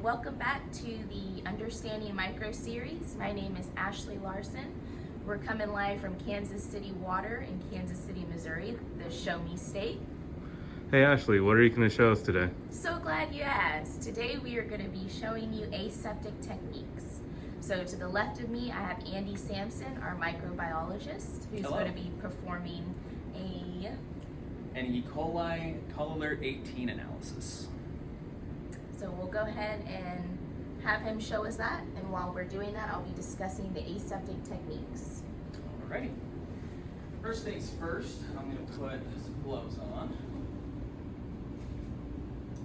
welcome back to the Understanding Micro series. My name is Ashley Larson. We're coming live from Kansas City Water in Kansas City, Missouri, the Show Me State. Hey Ashley, what are you going to show us today? So glad you asked. Today we are going to be showing you aseptic techniques. So to the left of me, I have Andy Sampson, our microbiologist, who's Hello. going to be performing an E. coli call alert 18 analysis. So we'll go ahead and have him show us that, and while we're doing that, I'll be discussing the aseptic techniques. Alrighty. First things first, I'm going to put some gloves on.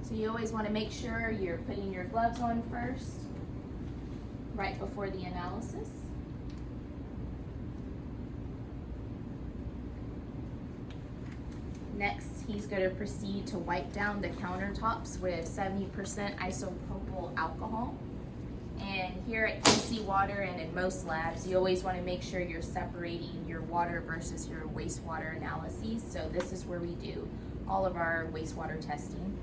So you always want to make sure you're putting your gloves on first, right before the analysis. Next, he's going to proceed to wipe down the countertops with 70% isopropyl alcohol. And here at KC Water and in most labs, you always want to make sure you're separating your water versus your wastewater analyses. So this is where we do all of our wastewater testing.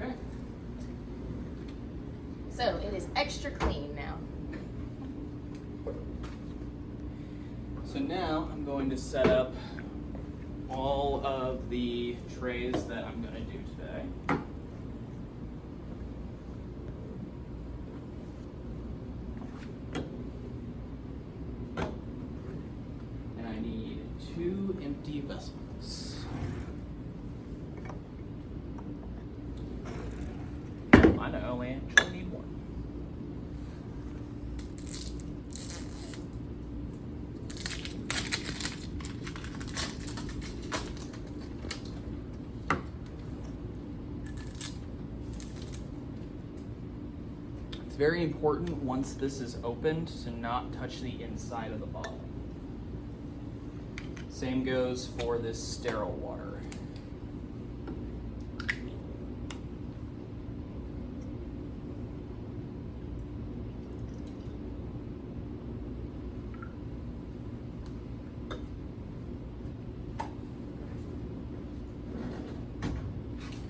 Okay. So it is extra clean now. So now I'm going to set up all of the trays that I'm going to do today. And I need 2 empty vessels. I know, I actually need 1. It's very important once this is opened to not touch the inside of the bottle. Same goes for this sterile water.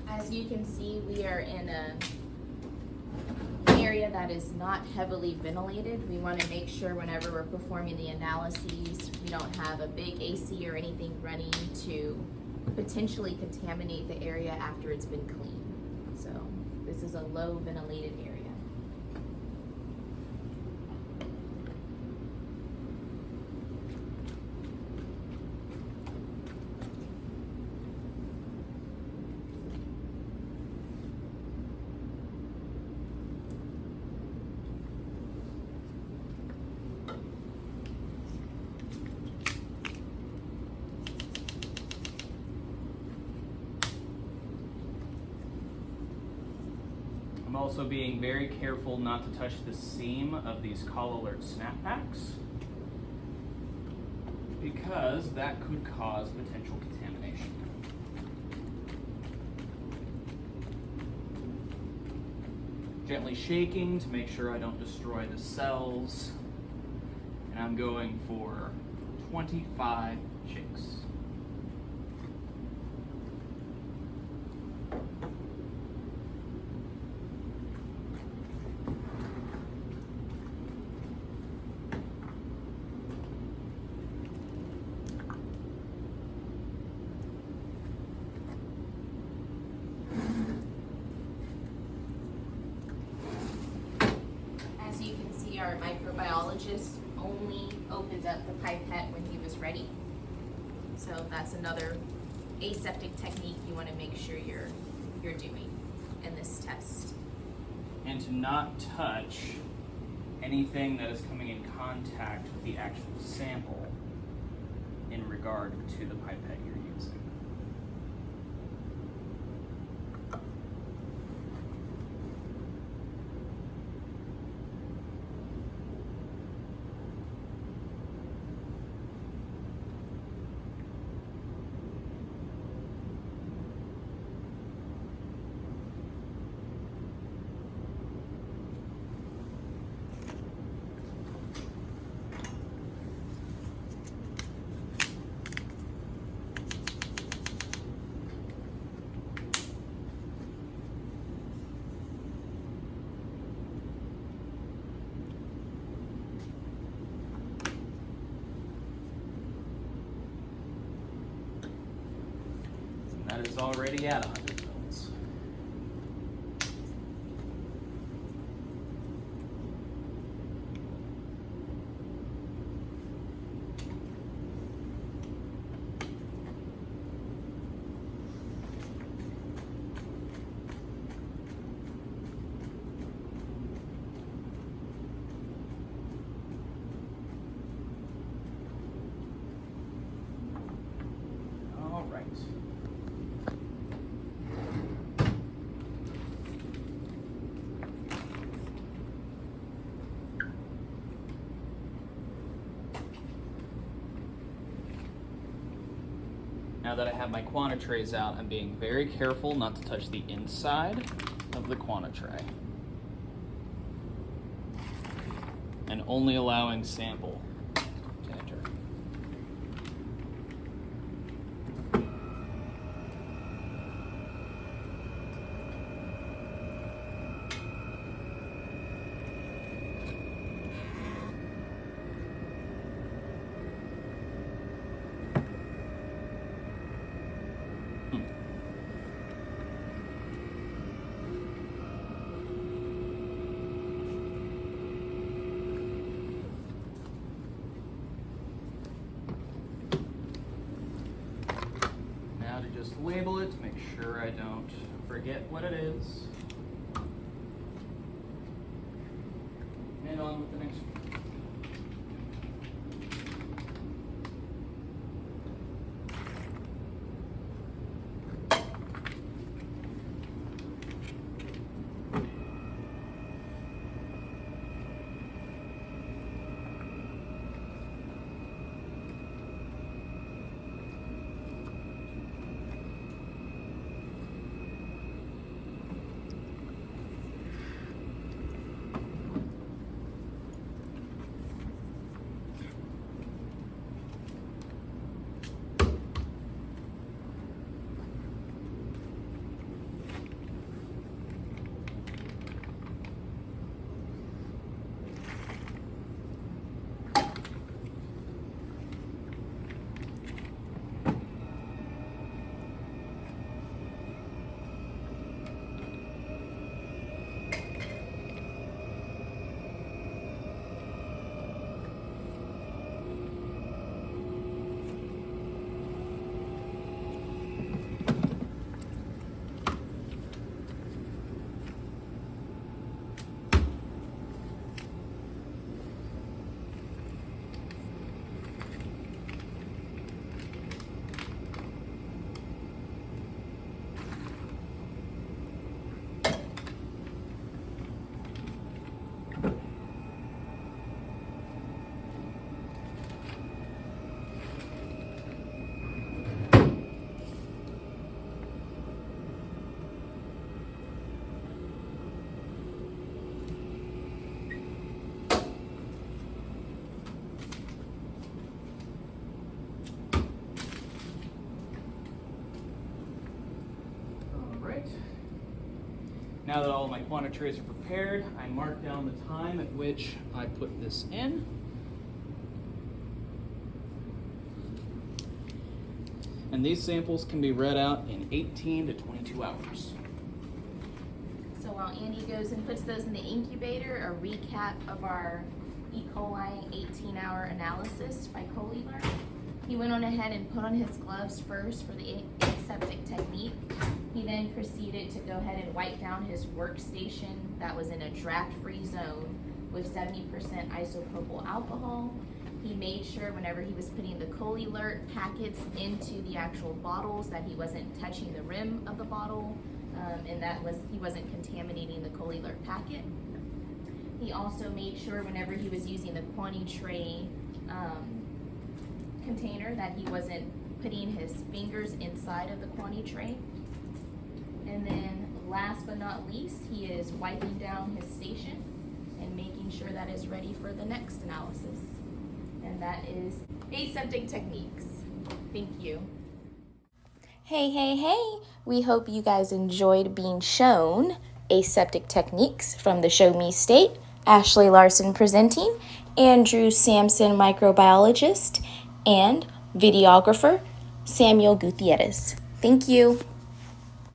As you can see, we are in an area that is not heavily ventilated. We want to make sure whenever we're performing the analyses, we don't have a big AC or anything running to potentially contaminate the area after it's been cleaned. So this is a low ventilated area. I'm also being very careful not to touch the seam of these call alert snap packs because that could cause potential contamination. Gently shaking to make sure I don't destroy the cells. And I'm going for 25 shakes. Our microbiologist only opened up the pipette when he was ready. So that's another aseptic technique you want to make sure you're doing in this test. And to not touch anything that is coming in contact with the actual sample in regard to the pipette you're using. That is already at 100 mils. All right. Now that I have my quantitrays out, I'm being very careful not to touch the inside of the quantitray. And only allowing sample to enter. Now to just label it to make sure I don't forget what it is. And on with the next one. Now that all of my quantitrays are prepared, I mark down the time at which I put this in. And these samples can be read out in 18 to 22 hours. So while Andy goes and puts those in the incubator, a recap of our E. coli 18-hour analysis by Colilert. He went on ahead and put on his gloves first for the aseptic technique. He then proceeded to go ahead and wipe down his workstation that was in a draft-free zone with 70% isopropyl alcohol. He made sure whenever he was putting the Colilert packets into the actual bottles that he wasn't touching the rim of the bottle, and he wasn't contaminating the Colilert packet. He also made sure whenever he was using the Quanti tray container that he wasn't putting his fingers inside of the Quanti tray. And then last but not least, he is wiping down his station and making sure that is ready for the next analysis. And that is aseptic techniques. Thank you. Hey. We hope you guys enjoyed being shown aseptic techniques from the Show Me State. Ashley Larson presenting, Andrew Sampson, microbiologist, and videographer Samuel Gutierrez. Thank you.